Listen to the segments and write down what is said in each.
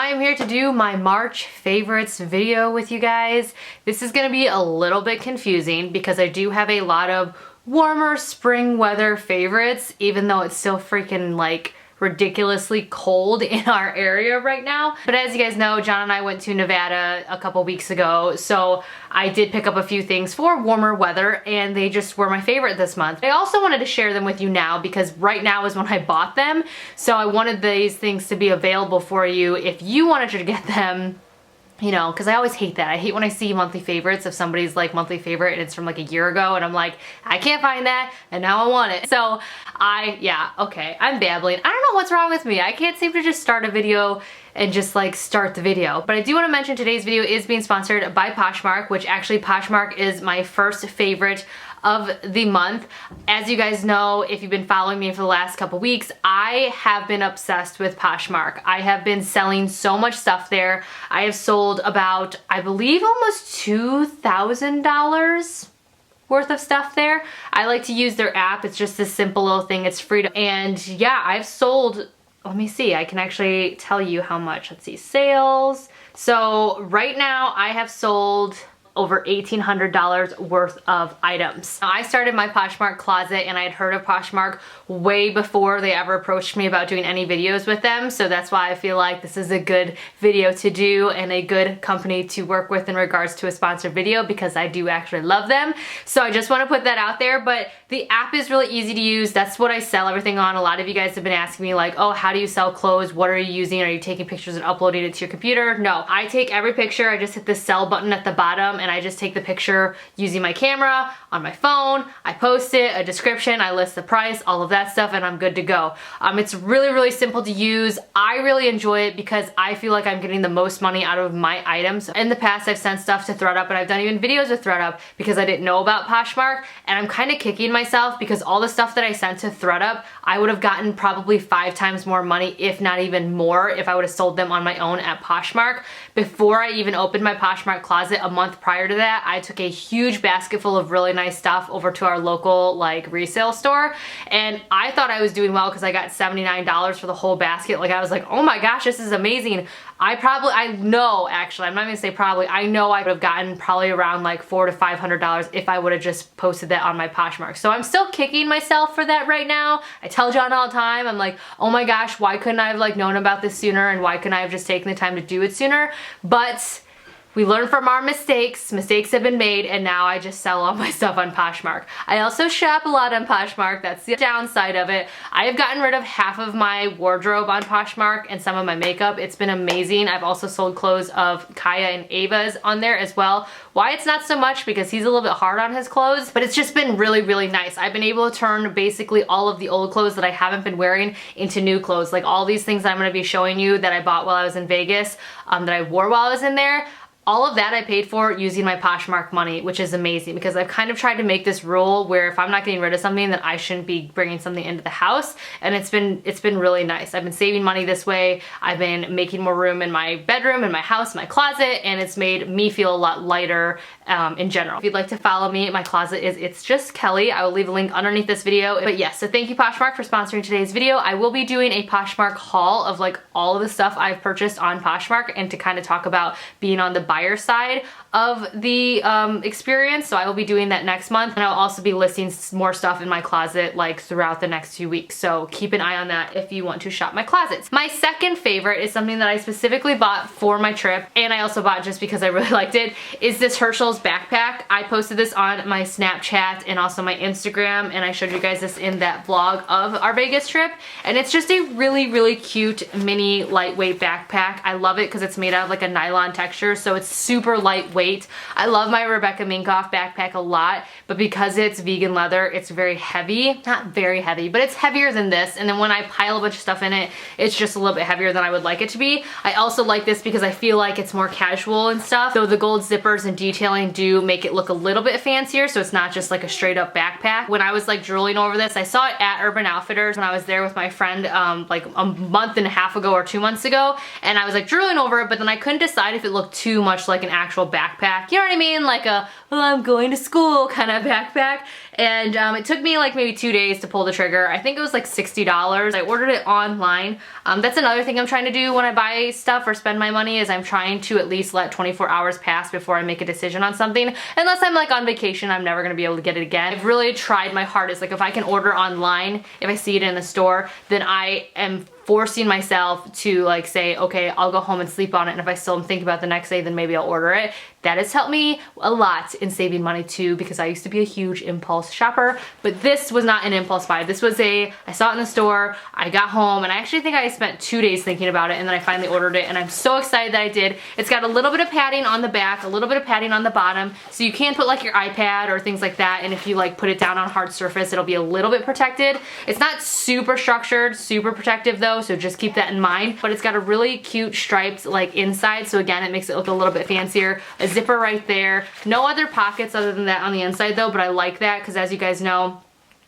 I am here to do my March favorites video with you guys. This is gonna be a little bit confusing because I do have a lot of warmer spring weather favorites, even though it's still freaking like ridiculously cold in our area right now. But as you guys know, John and I went to Nevada a couple weeks ago, so I did pick up a few things for warmer weather and they just were my favorite this month. I also wanted to share them with you now because right now is when I bought them, so I wanted these things to be available for you if you wanted to get them. You know, because I always hate that. I hate when I see monthly favorites if somebody's like monthly favorite and it's from like a year ago and I'm like, I can't find that and now I want it. So yeah, okay, I'm babbling. I don't know what's wrong with me. I can't seem to just start a video and just like start the video. But I do want to mention today's video is being sponsored by Poshmark, which actually Poshmark is my first favorite of the month. As you guys know, if you've been following me for the last couple weeks, I have been obsessed with Poshmark. I have been selling so much stuff there. I have sold about, I believe, almost $2,000 worth of stuff there. I like to use their app. It's just this simple little thing. It's free to, and yeah, I've sold, let me see, I can actually tell you how much. Let's see, sales. So right now I have sold over $1,800 worth of items. Now, I started my Poshmark closet and I had heard of Poshmark way before they ever approached me about doing any videos with them, so that's why I feel like this is a good video to do and a good company to work with in regards to a sponsored video because I do actually love them. So I just want to put that out there, but the app is really easy to use. That's what I sell everything on. A lot of you guys have been asking me like, oh, how do you sell clothes? What are you using? Are you taking pictures and uploading it to your computer? No, I take every picture, I just hit the sell button at the bottom and I just take the picture using my camera on my phone. I post it, a description, I list the price, all of that stuff, and I'm good to go. It's really, really simple to use. I really enjoy it because I feel like I'm getting the most money out of my items. In the past, I've sent stuff to ThredUp and I've done even videos with ThredUp because I didn't know about Poshmark, and I'm kind of kicking myself because all the stuff that I sent to ThredUp, I would have gotten probably 5 times more money, if not even more, if I would have sold them on my own at Poshmark. Before I even opened my Poshmark closet a month prior to that, I took a huge basket full of really nice stuff over to our local like resale store, and I thought I was doing well because I got $79 for the whole basket. Like I was like, oh my gosh, this is amazing. I know actually, I'm not gonna say probably, I know I would have gotten probably around like $400 to $500 if I would have just posted that on my Poshmark. So I'm still kicking myself for that right now. I tell John all the time, I'm like, oh my gosh, why couldn't I have like known about this sooner, and why couldn't I have just taken the time to do it sooner? But we learn from our mistakes. Mistakes have been made, and now I just sell all my stuff on Poshmark. I also shop a lot on Poshmark. That's the downside of it. I have gotten rid of half of my wardrobe on Poshmark and some of my makeup. It's been amazing. I've also sold clothes of Kaya and Ava's on there as well. Wyatt's not so much because he's a little bit hard on his clothes, but it's just been really, really nice. I've been able to turn basically all of the old clothes that I haven't been wearing into new clothes. Like all these things that I'm gonna be showing you that I bought while I was in Vegas, that I wore while I was in there. All of that I paid for using my Poshmark money, which is amazing because I've kind of tried to make this rule where if I'm not getting rid of something, then I shouldn't be bringing something into the house, and it's been really nice. I've been saving money this way. I've been making more room in my bedroom, in my house, my closet, and it's made me feel a lot lighter in general. If you'd like to follow me, my closet is Itsjustkelli. I will leave a link underneath this video. But yes, so thank you Poshmark for sponsoring today's video. I will be doing a Poshmark haul of like all of the stuff I've purchased on Poshmark and to kind of talk about being on the buyer side of the experience. So I will be doing that next month, and I'll also be listing more stuff in my closet like throughout the next few weeks. So keep an eye on that if you want to shop my closets. My second favorite is something that I specifically bought for my trip, and I also bought just because I really liked it, is this Herschel's backpack. I posted this on my Snapchat and also my Instagram, and I showed you guys this in that vlog of our Vegas trip, and it's just a really, really cute mini lightweight backpack. I love it because it's made out of like a nylon texture, so it's super lightweight. I love my Rebecca Minkoff backpack a lot, but because it's vegan leather, it's very heavy. Not very heavy, but it's heavier than this, and then when I pile a bunch of stuff in it, it's just a little bit heavier than I would like it to be. I also like this because I feel like it's more casual and stuff, though the gold zippers and detailing do make it look a little bit fancier, so it's not just like a straight up backpack. When I was like drooling over this, I saw it at Urban Outfitters when I was there with my friend like a month and a half ago or 2 months ago, and I was like drooling over it, but then I couldn't decide if it looked too much much like an actual backpack. You know what I mean? Like a, well, I'm going to school kind of backpack. And it took me like maybe 2 days to pull the trigger. I think it was like $60. I ordered it online. That's another thing I'm trying to do when I buy stuff or spend my money, is I'm trying to at least let 24 hours pass before I make a decision on something. Unless I'm like on vacation, I'm never gonna be able to get it again. I've really tried my hardest. Like if I can order online, if I see it in the store, then I am forcing myself to like say, okay, I'll go home and sleep on it, and if I still am thinking about the next day, then maybe I'll order it. That has helped me a lot in saving money too, because I used to be a huge impulse shopper, but this was not an impulse buy. This was I saw it in the store, I got home, and I actually think I spent 2 days thinking about it, and then I finally ordered it, and I'm so excited that I did. It's got a little bit of padding on the back, a little bit of padding on the bottom, so you can put like your iPad or things like that, and if you like put it down on a hard surface, it'll be a little bit protected. It's not super structured, super protective though, so just keep that in mind. But it's got a really cute striped like inside, so again, it makes it look a little bit fancier. A zipper right there. No other pockets other than that on the inside though, but I like that because, as you guys know,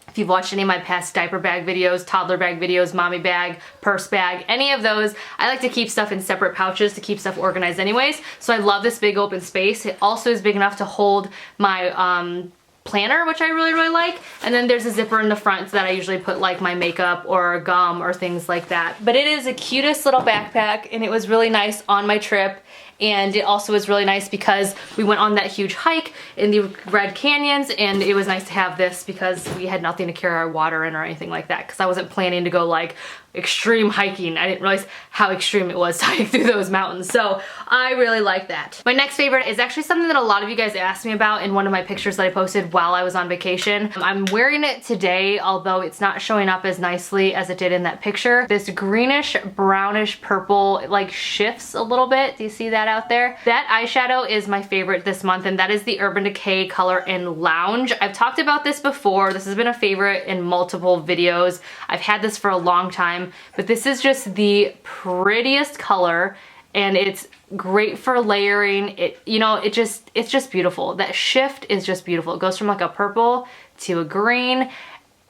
if you've watched any of my past diaper bag videos, toddler bag videos, mommy bag, purse bag, any of those, I like to keep stuff in separate pouches to keep stuff organized anyways. So I love this big open space. It also is big enough to hold my planner, which I really like. And then there's a zipper in the front that I usually put like my makeup or gum or things like that. But it is the cutest little backpack, and it was really nice on my trip. And it also was really nice because we went on that huge hike in the Red Canyons, and it was nice to have this because we had nothing to carry our water in or anything like that, because I wasn't planning to go like extreme hiking. I didn't realize how extreme it was to hike through those mountains. So I really like that. My next favorite is actually something that a lot of you guys asked me about in one of my pictures that I posted while I was on vacation. I'm wearing it today, although it's not showing up as nicely as it did in that picture. This greenish, brownish purple, it like shifts a little bit. Do you see that out there? That eyeshadow is my favorite this month, and that is the Urban Decay color in Lounge. I've talked about this before. This has been a favorite in multiple videos. I've had this for a long time, but this is just the prettiest color, and it's great for layering. It's just beautiful. That shift is just beautiful. It goes from like a purple to a green,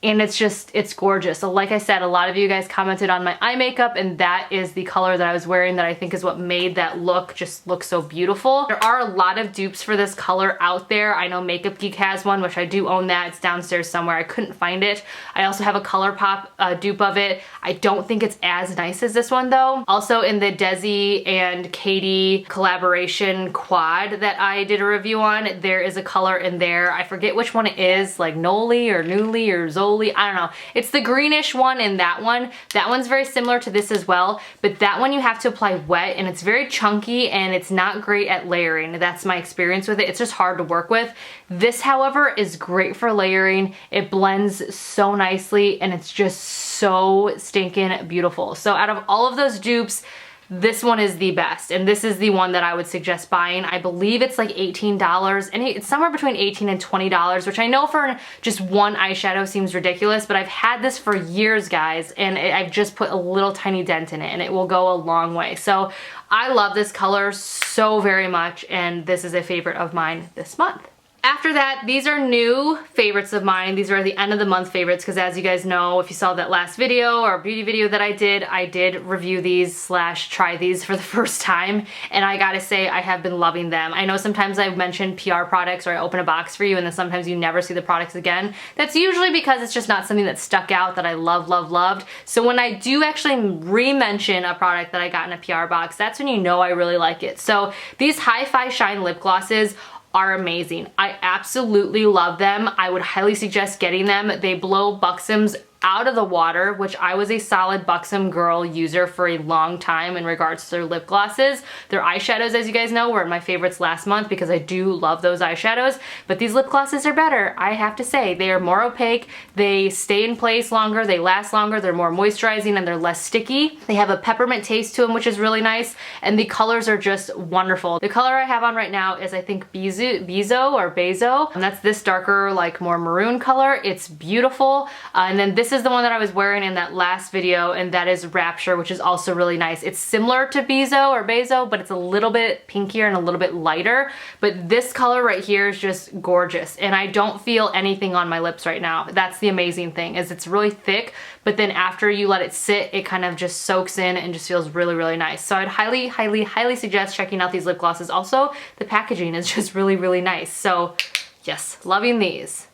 and it's gorgeous. So like I said, a lot of you guys commented on my eye makeup, and that is the color that I was wearing that I think is what made that look just look so beautiful. There are a lot of dupes for this color out there. I know Makeup Geek has one, which I do own that. It's downstairs somewhere. I couldn't find it. I also have a ColourPop dupe of it. I don't think it's as nice as this one though. Also in the Desi and Katie collaboration quad that I did a review on, there is a color in there. I forget which one it is, like Noli or Newly or Zoli. I don't know. It's the greenish one in that one. That one's very similar to this as well, but that one you have to apply wet, and it's very chunky, and it's not great at layering. That's my experience with it. It's just hard to work with. This, however, is great for layering. It blends so nicely, and it's just so stinking beautiful. So out of all of those dupes, this one is the best, and this is the one that I would suggest buying. I believe it's like $18, and it's somewhere between $18 and $20, which I know for just one eyeshadow seems ridiculous, but I've had this for years, guys, and I've just put a little tiny dent in it, and it will go a long way. So I love this color so very much, and this is a favorite of mine this month. After that, these are new favorites of mine. These are the end of the month favorites, because as you guys know, if you saw that last video or beauty video that I did review these / try these for the first time, and I gotta say I have been loving them. I know sometimes I've mentioned PR products, or I open a box for you and then sometimes you never see the products again. That's usually because it's just not something that stuck out that I loved. So when I do actually re-mention a product that I got in a PR box, that's when you know I really like it. So these Hi-Fi Shine lip glosses are amazing. I absolutely love them. I would highly suggest getting them. They blow buxoms out of the water, which I was a solid buxom girl user for a long time in regards to their lip glosses. Their eyeshadows, as you guys know, were my favorites last month because I do love those eyeshadows, but these lip glosses are better, I have to say. They are more opaque, they stay in place longer, they last longer, they're more moisturizing, and they're less sticky. They have a peppermint taste to them, which is really nice, and the colors are just wonderful. The color I have on right now is, I think, Bezo, and that's this darker, like more maroon color. It's beautiful, and then this is is the one that I was wearing in that last video, and that is Rapture, which is also really nice. It's similar to Bezo, but it's a little bit pinkier and a little bit lighter. But this color right here is just gorgeous, and I don't feel anything on my lips right now. That's the amazing thing, is it's really thick, but then after you let it sit, it kind of just soaks in and just feels really, really nice. So I'd highly, highly, highly suggest checking out these lip glosses. Also, the packaging is just really, really nice. So yes, loving these.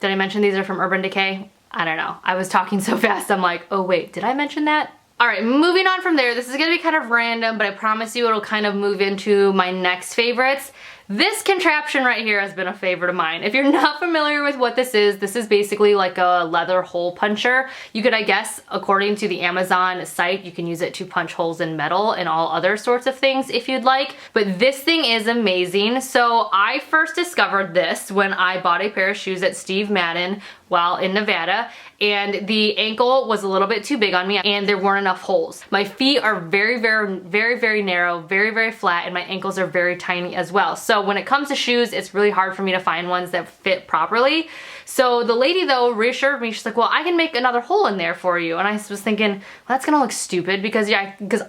Did I mention these are from Urban Decay? I don't know. I was talking so fast, I'm like, oh wait, did I mention that? All right, moving on from there. This is gonna be kind of random, but I promise you it'll kind of move into my next favorites. This contraption right here has been a favorite of mine. If you're not familiar with what this is basically like a leather hole puncher. You could, I guess, according to the Amazon site, you can use it to punch holes in metal and all other sorts of things if you'd like. But this thing is amazing. So I first discovered this when I bought a pair of shoes at Steve Madden while in Nevada, and the ankle was a little bit too big on me and there weren't enough holes. My feet are very, very, very, very narrow, very, very flat, and my ankles are very tiny as well. So when it comes to shoes, it's really hard for me to find ones that fit properly. So the lady though reassured me, she's like, well, I can make another hole in there for you. And I was thinking, well, that's gonna look stupid because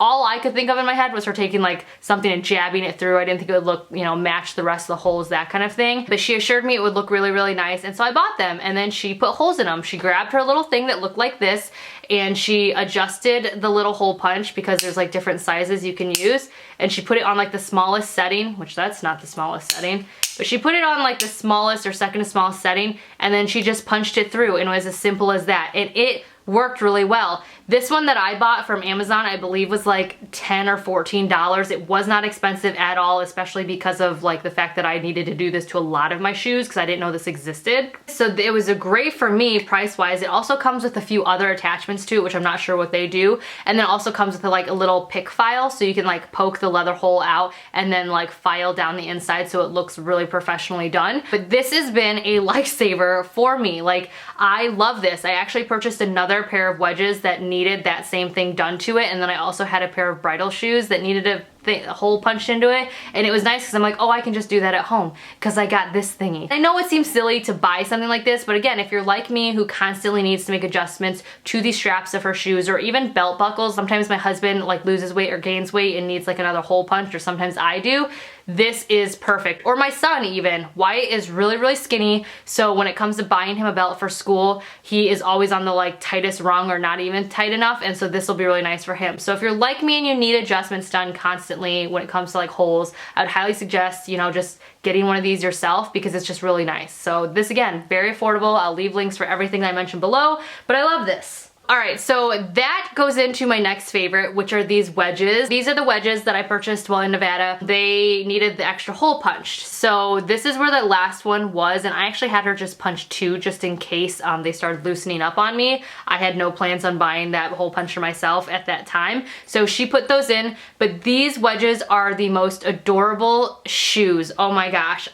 all I could think of in my head was her taking like something and jabbing it through. I didn't think it would look, you know, match the rest of the holes, that kind of thing. But she assured me it would look really, really nice. And so I bought them, and then she put holes in them. She grabbed her little thing that looked like this, and she adjusted the little hole punch because there's like different sizes you can use, and she put it on like the smallest setting, which that's not the smallest setting, but she put it on like the smallest or second to smallest setting, and then she just punched it through, and it was as simple as that, and it worked really well. This one that I bought from Amazon, I believe was like $10 or $14. It was not expensive at all, especially because of like the fact that I needed to do this to a lot of my shoes because I didn't know this existed. So it was a great for me price-wise. It also comes with a few other attachments to it, which I'm not sure what they do. And then it also comes with like a little pick file, so you can like poke the leather hole out and then like file down the inside so it looks really professionally done. But this has been a lifesaver for me. Like, I love this. I actually purchased another pair of wedges that needed that same thing done to it, and then I also had a pair of bridal shoes that needed a hole punched into it, and it was nice because I'm like, oh, I can just do that at home because I got this thingy. I know it seems silly to buy something like this, but again, if you're like me who constantly needs to make adjustments to the straps of her shoes or even belt buckles, sometimes my husband like loses weight or gains weight and needs like another hole punch, or sometimes I do, this is perfect. Or my son even. Wyatt is really, really skinny, so when it comes to buying him a belt for school, he is always on the like tightest rung or not even tight enough, and so this will be really nice for him. So if you're like me and you need adjustments done constantly when it comes to like holes, I would highly suggest, you know, just getting one of these yourself because it's just really nice. So this, again, very affordable. I'll leave links for everything I mentioned below, but I love this. Alright, so that goes into my next favorite, which are these wedges. These are the wedges that I purchased while in Nevada. They needed the extra hole punched. So this is where the last one was, and I actually had her just punch two just in case they started loosening up on me. I had no plans on buying that hole puncher myself at that time. So she put those in, but these wedges are the most adorable shoes. Oh my gosh.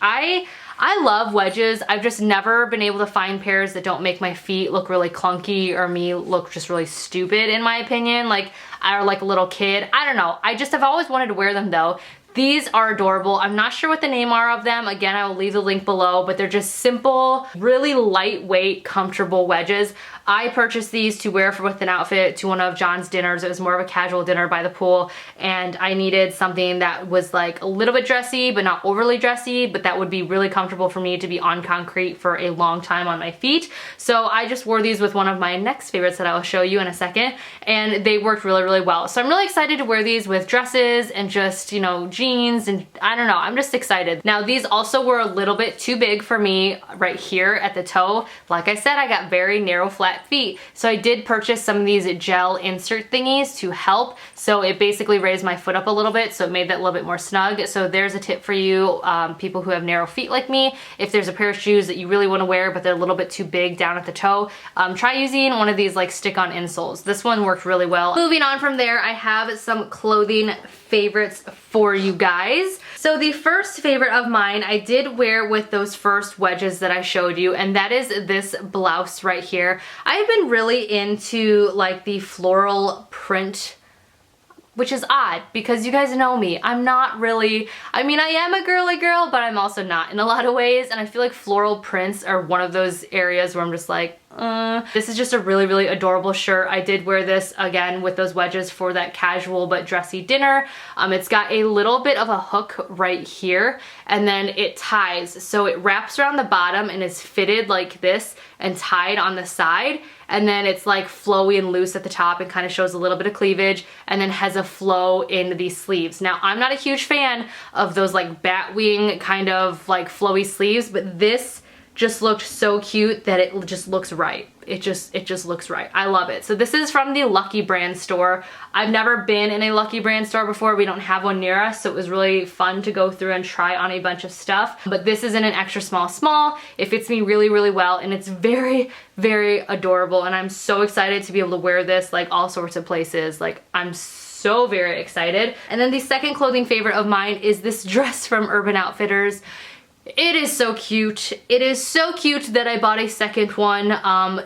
I love wedges. I've just never been able to find pairs that don't make my feet look really clunky or me look just really stupid, in my opinion. Like, or like a little kid. I don't know. I've always wanted to wear them though. These are adorable. I'm not sure what the name are of them. Again, I will leave the link below, but they're just simple, really lightweight, comfortable wedges. I purchased these to wear with an outfit to one of John's dinners. It was more of a casual dinner by the pool, and I needed something that was like a little bit dressy, but not overly dressy, but that would be really comfortable for me to be on concrete for a long time on my feet. So I just wore these with one of my next favorites that I will show you in a second, and they worked really, really well. So I'm really excited to wear these with dresses and just, you know, jeans, and I don't know, I'm just excited. Now these also were a little bit too big for me right here at the toe. Like I said, I got very narrow, flat feet. So I did purchase some of these gel insert thingies to help. So it basically raised my foot up a little bit, so it made that a little bit more snug. So there's a tip for you, people who have narrow feet like me. If there's a pair of shoes that you really want to wear, but they're a little bit too big down at the toe, try using one of these like stick-on insoles. This one worked really well. Moving on from there, I have some clothing favorites for you guys. So the first favorite of mine I did wear with those first wedges that I showed you, and that is this blouse right here. I've been really into like the floral print which is odd because you guys know me. I'm not really, I mean, I am a girly girl, but I'm also not in a lot of ways. And I feel like floral prints are one of those areas where I'm just like, This is just a really, really adorable shirt. I did wear this again with those wedges for that casual but dressy dinner. It's got a little bit of a hook right here, and then it ties. So it wraps around the bottom and is fitted like this and tied on the side. And then it's like flowy and loose at the top and kind of shows a little bit of cleavage, and then has a flow in the sleeves. Now, I'm not a huge fan of those like bat wing kind of like flowy sleeves, but this just looked so cute that it just looks right. It just looks right. I love it. So this is from the Lucky Brand store. I've never been in a Lucky Brand store before. We don't have one near us, so it was really fun to go through and try on a bunch of stuff. But this is in an extra small. It fits me really, really well, and it's very, very adorable. And I'm so excited to be able to wear this like all sorts of places. Like, I'm so very excited. And then the second clothing favorite of mine is this dress from Urban Outfitters. It is so cute. It is so cute that I bought a second one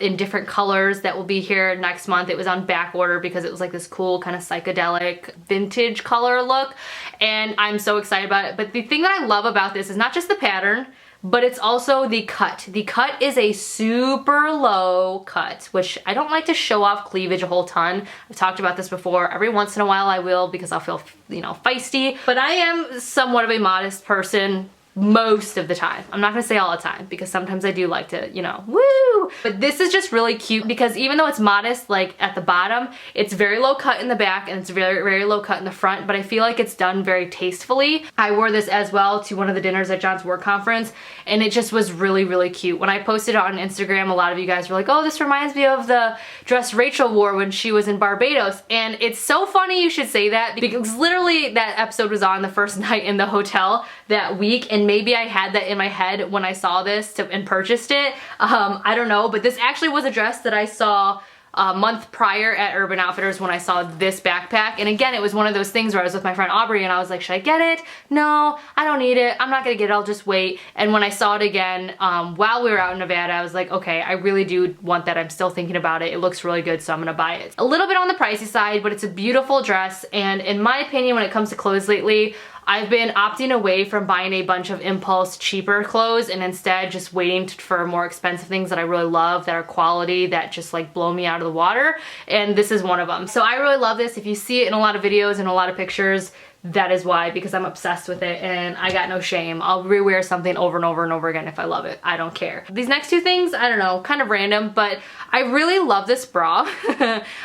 in different colors that will be here next month. It was on back order because it was like this cool kind of psychedelic vintage color look, and I'm so excited about it. But the thing that I love about this is not just the pattern, but it's also the cut. The cut is a super low cut, which I don't like to show off cleavage a whole ton. I've talked about this before. Every once in a while I will, because I'll feel, you know, feisty. But I am somewhat of a modest person most of the time. I'm not gonna say all the time, because sometimes I do like to, you know, woo! But this is just really cute because even though it's modest, like at the bottom, it's very low cut in the back and it's very, very low cut in the front, but I feel like it's done very tastefully. I wore this as well to one of the dinners at John's work conference, and it just was really, really cute. When I posted it on Instagram, a lot of you guys were like, oh, this reminds me of the dress Rachel wore when she was in Barbados. And it's so funny you should say that, because literally that episode was on the first night in the hotel that week, and maybe I had that in my head when I saw this and purchased it. I don't know, but this actually was a dress that I saw a month prior at Urban Outfitters when I saw this backpack. And again, it was one of those things where I was with my friend Aubrey and I was like, should I get it? No, I don't need it. I'm not gonna get it, I'll just wait. And when I saw it again while we were out in Nevada, I was like, okay, I really do want that. I'm still thinking about it. It looks really good, so I'm gonna buy it. A little bit on the pricey side, but it's a beautiful dress. And in my opinion, when it comes to clothes lately, I've been opting away from buying a bunch of impulse cheaper clothes and instead just waiting for more expensive things that I really love, that are quality, that just like blow me out of the water. And this is one of them. So I really love this. If you see it in a lot of videos and a lot of pictures, that is why, because I'm obsessed with it and I got no shame. I'll rewear something over and over and over again if I love it. I don't care. These next two things, I don't know, kind of random, but I really love this bra.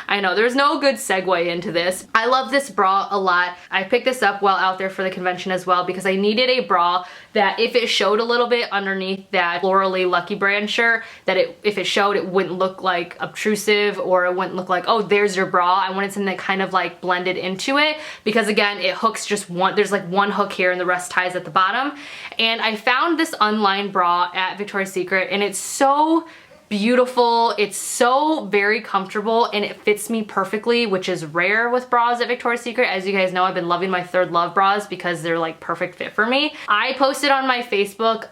I know, there's no good segue into this. I love this bra a lot. I picked this up while out there for the convention as well because I needed a bra that if it showed a little bit underneath that florally Lucky Brand shirt, that if it showed, it wouldn't look like obtrusive, or it wouldn't look like, oh, there's your bra. I wanted something that kind of like blended into it, because again, it hooks just one, there's like one hook here and the rest ties at the bottom. And I found this unlined bra at Victoria's Secret, and it's so beautiful, it's so very comfortable, and it fits me perfectly, which is rare with bras at Victoria's Secret. As you guys know, I've been loving my Third Love bras because they're like perfect fit for me. I posted on my Facebook,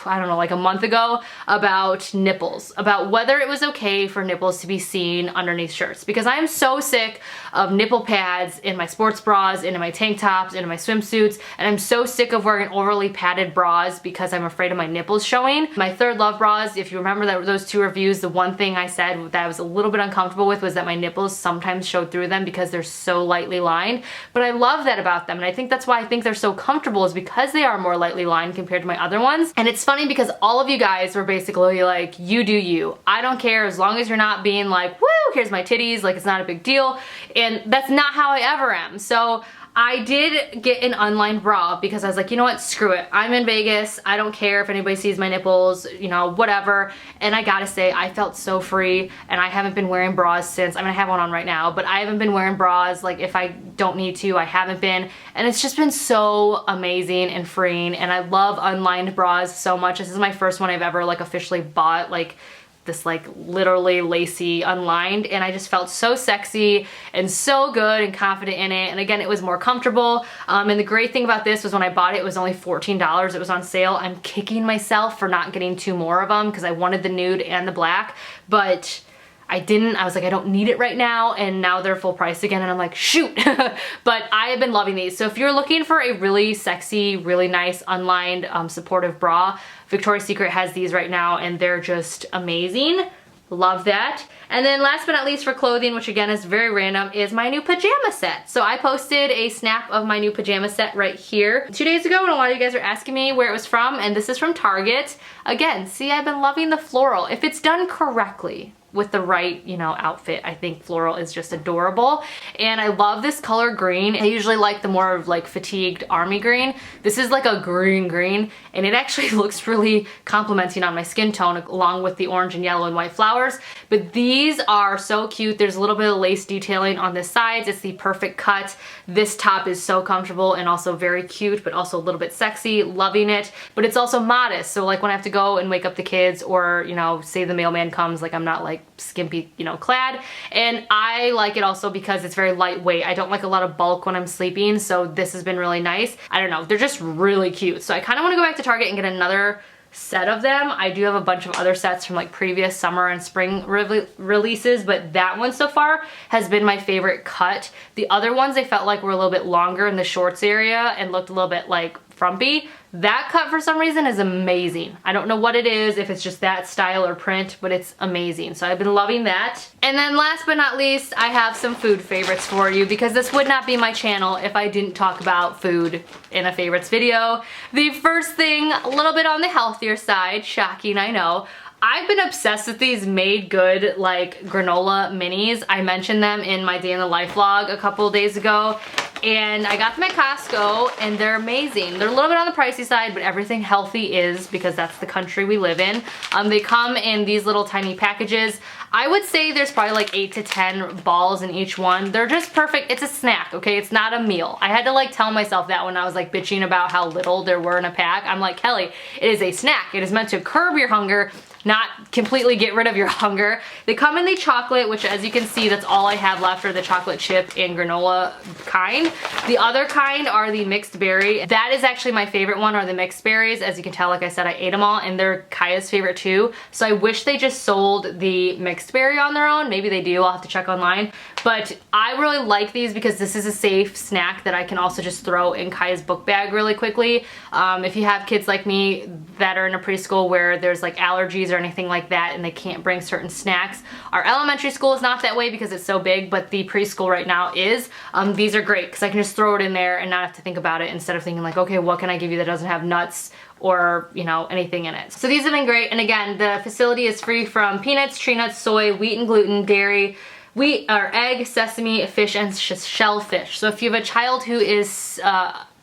I don't know, like a month ago, about nipples, about whether it was okay for nipples to be seen underneath shirts, because I am so sick of nipple pads in my sports bras, into my tank tops, into my swimsuits, and I'm so sick of wearing overly padded bras because I'm afraid of my nipples showing. My Third Love bras, if you remember that those two reviews, the one thing I said that I was a little bit uncomfortable with was that my nipples sometimes showed through them because they're so lightly lined. But I love that about them, and I think that's why I think they're so comfortable, is because they are more lightly lined compared to my other ones. And it's funny because all of you guys were basically like, you do you. I don't care, as long as you're not being like, woo, here's my titties, like it's not a big deal. And that's not how I ever am. So I did get an unlined bra because I was like, you know what, screw it. I'm in Vegas. I don't care if anybody sees my nipples, you know, whatever. And I gotta say, I felt so free, and I haven't been wearing bras since. I mean, I have one on right now, but I haven't been wearing bras. Like, if I don't need to, I haven't been. And it's just been so amazing and freeing. And I love unlined bras so much. This is my first one I've ever like officially bought, like this like literally lacy unlined, and I just felt so sexy and so good and confident in it. And again, it was more comfortable, and the great thing about this was when I bought it, it was only $14. It was on sale. I'm kicking myself for not getting two more of them because I wanted the nude and the black, but I was like, I don't need it right now, and now they're full price again, and I'm like, shoot. But I have been loving these. So if you're looking for a really sexy, really nice, unlined, supportive bra, Victoria's Secret has these right now, and they're just amazing. Love that. And then last but not least for clothing, which again is very random, is my new pajama set. So I posted a snap of my new pajama set right here 2 days ago, and a lot of you guys are asking me where it was from, and this is from Target. Again, see, I've been loving the floral. If it's done correctly, with the right, you know, outfit, I think floral is just adorable. And I love this color green. I usually like the more of like fatigued army green. This is like a green, and it actually looks really complimenting on my skin tone along with the orange and yellow and white flowers. But these are so cute. There's a little bit of lace detailing on the sides. It's the perfect cut. This top is so comfortable and also very cute, but also a little bit sexy, loving it. But it's also modest. So like when I have to go and wake up the kids, or, you know, say the mailman comes, like I'm not like skimpy, you know, clad. And I like it also because it's very lightweight. I don't like a lot of bulk when I'm sleeping, so this has been really nice. I don't know, they're just really cute. So I kind of want to go back to Target and get another set of them. I do have a bunch of other sets from like previous summer and spring releases, but that one so far has been my favorite cut. The other ones I felt like were a little bit longer in the shorts area and looked a little bit like frumpy. That cut for some reason is amazing. I don't know what it is, if it's just that style or print, but it's amazing. So I've been loving that. And then last but not least, I have some food favorites for you, because this would not be my channel if I didn't talk about food in a favorites video. The first thing, a little bit on the healthier side, shocking, I know. I've been obsessed with these Made Good like granola minis. I mentioned them in my day in the life vlog a couple of days ago, and I got them at Costco, and they're amazing. They're a little bit on the pricey side, but everything healthy is, because that's the country we live in. They come in these little tiny packages. I would say there's probably like 8 to 10 balls in each one. They're just perfect. It's a snack, okay? It's not a meal. I had to like tell myself that when I was like bitching about how little there were in a pack. I'm like, Kelly, it is a snack. It is meant to curb your hunger, not completely get rid of your hunger. They come in the chocolate, which as you can see, that's all I have left are the chocolate chip and granola kind. The other kind are the mixed berry. That is actually my favorite one, are the mixed berries. As you can tell, like I said, I ate them all, and they're Kaya's favorite too. So I wish they just sold the mixed berry on their own. Maybe they do, I'll have to check online. But I really like these because this is a safe snack that I can also just throw in Kaya's book bag really quickly. If you have kids like me that are in a preschool where there's like allergies or anything like that and they can't bring certain snacks. Our elementary school is not that way because it's so big, but the preschool right now is. These are great because I can just throw it in there and not have to think about it, instead of thinking like, okay, what can I give you that doesn't have nuts or, you know, anything in it. So these have been great, and again, the facility is free from peanuts, tree nuts, soy, wheat and gluten, dairy, wheat or egg, sesame, fish, and shellfish. So if you have a child who is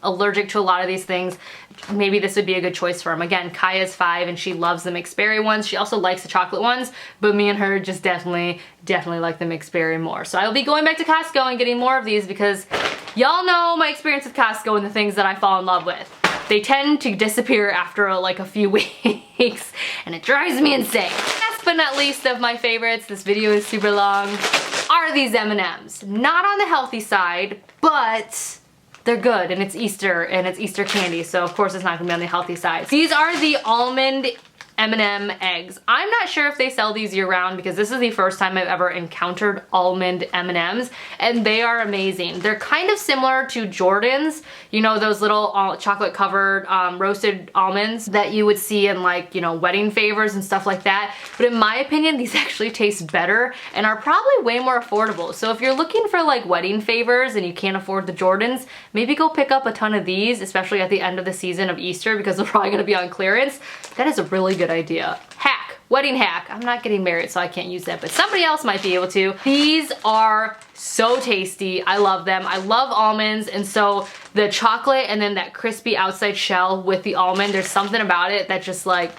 allergic to a lot of these things, maybe this would be a good choice for them. Again, Kaya's 5 and she loves the mixed berry ones. She also likes the chocolate ones, but me and her just definitely like the mixed berry more. So I'll be going back to Costco and getting more of these because y'all know my experience with Costco and the things that I fall in love with. They tend to disappear after like a few weeks, and it drives me insane. Last but not least of my favorites, this video is super long, are these M&Ms. Not on the healthy side, but they're good, and it's Easter, and it's Easter candy, so of course it's not gonna be on the healthy side. These are the almond M&M eggs. I'm not sure if they sell these year round because this is the first time I've ever encountered almond M&Ms, and they are amazing. They're kind of similar to Jordan's, you know, those little chocolate covered roasted almonds that you would see in like, you know, wedding favors and stuff like that. But in my opinion, these actually taste better and are probably way more affordable. So if you're looking for like wedding favors and you can't afford the Jordans, maybe go pick up a ton of these, especially at the end of the season of Easter, because they're probably gonna be on clearance. That is a really good idea. Hack, wedding hack. I'm not getting married, so I can't use that, but somebody else might be able to. These are so tasty. I love them. I love almonds, and so the chocolate and then that crispy outside shell with the almond, there's something about it that just like,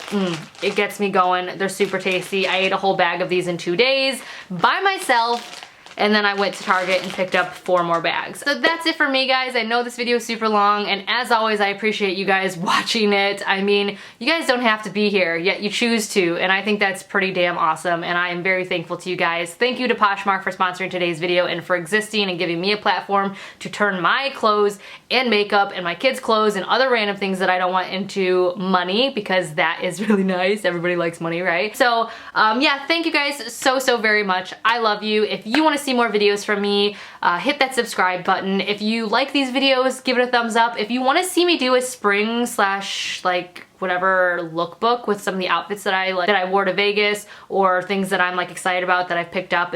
it gets me going. They're super tasty. I ate a whole bag of these in 2 days by myself, and then I went to Target and picked up 4 more bags. So that's it for me, guys. I know this video is super long, and as always, I appreciate you guys watching it. I mean, you guys don't have to be here, yet you choose to, and I think that's pretty damn awesome, and I am very thankful to you guys. Thank you to Poshmark for sponsoring today's video and for existing and giving me a platform to turn my clothes and makeup and my kids' clothes and other random things that I don't want into money, because that is really nice. Everybody likes money, right? So yeah, thank you guys so very much. I love you. If you want to see more videos from me, hit that subscribe button. If you like these videos, give it a thumbs up. If you want to see me do a spring slash like whatever lookbook with some of the outfits that I wore to Vegas, or things that I'm like excited about that I've picked up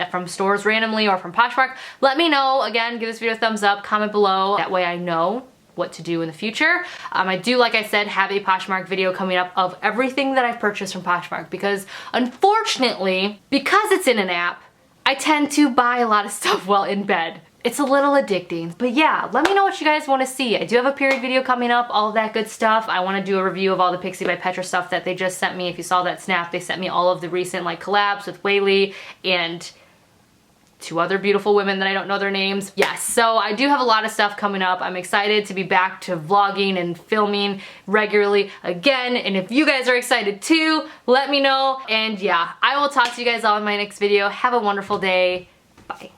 from stores randomly or from Poshmark, let me know. Again, give this video a thumbs up, comment below. That way I know what to do in the future. I do, like I said, have a Poshmark video coming up of everything that I've purchased from Poshmark, because unfortunately, because it's in an app, I tend to buy a lot of stuff while in bed. It's a little addicting, but yeah, let me know what you guys want to see. I do have a period video coming up, all of that good stuff. I want to do a review of all the Pixie by Petra stuff that they just sent me. If you saw that snap, they sent me all of the recent like collabs with Whaley and 2 other beautiful women that I don't know their names. Yes, so I do have a lot of stuff coming up. I'm excited to be back to vlogging and filming regularly again, and if you guys are excited too, let me know. And yeah, I will talk to you guys all in my next video. Have a wonderful day. Bye.